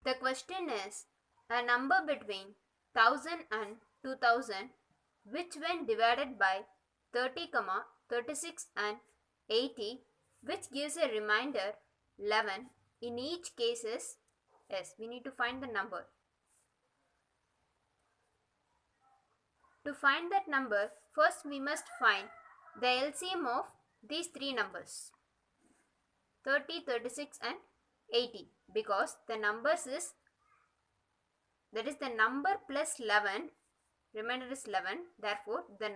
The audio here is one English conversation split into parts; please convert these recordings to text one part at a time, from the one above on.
The question is a number between 1000 and 2000 which when divided by 30, 36 and 80 which gives a remainder 11 in each case is yes, we need to find the number. To find that number, first we must find the LCM of these three numbers 30, 36 and 80 because the numbers is that is the number plus 11, remainder is 11, therefore the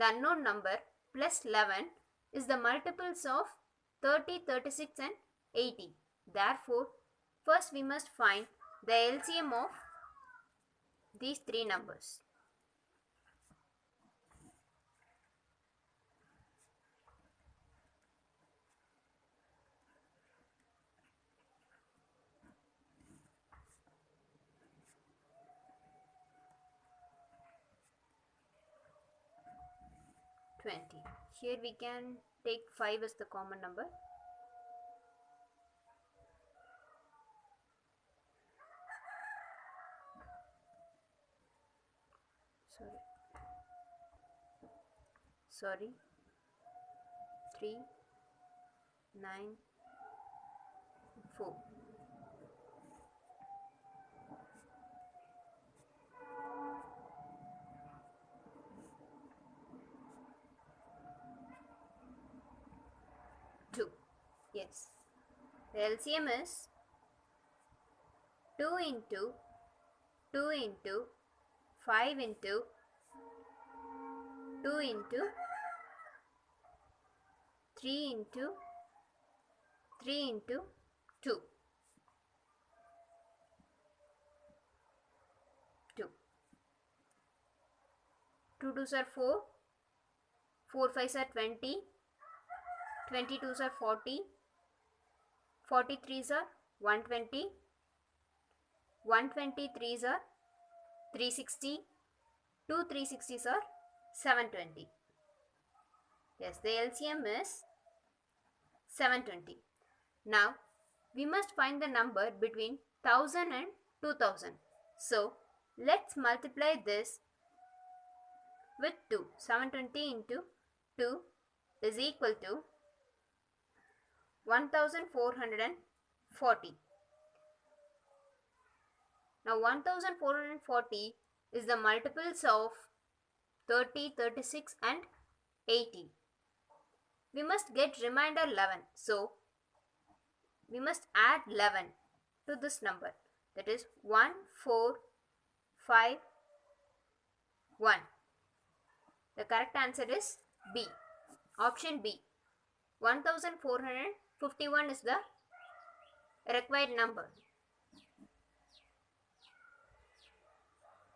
unknown number plus 11 is the multiples of 30, 36 and 80. Therefore, first we must find the LCM of these three numbers. Here we can take 5 as the common number. Sorry. 3, 9, 4. Yes, the LCM is 2 into 2 into 5 into 2 into 3 into 3 into 2. 2 2s are 4, 4 5s are 20, 22s are 40, 43s are 120, 123s are 360, 2 360s are 720. Yes, the LCM is 720. Now, we must find the number between 1000 and 2000. So, let's multiply this with 2. 720 into 2 is equal to 1440. Now 1440 is the multiples of 30, 36 and 80. We must get remainder 11. So we must add 11 to this number. That is 1451. The correct answer is B. Option B. 1451 is the required number.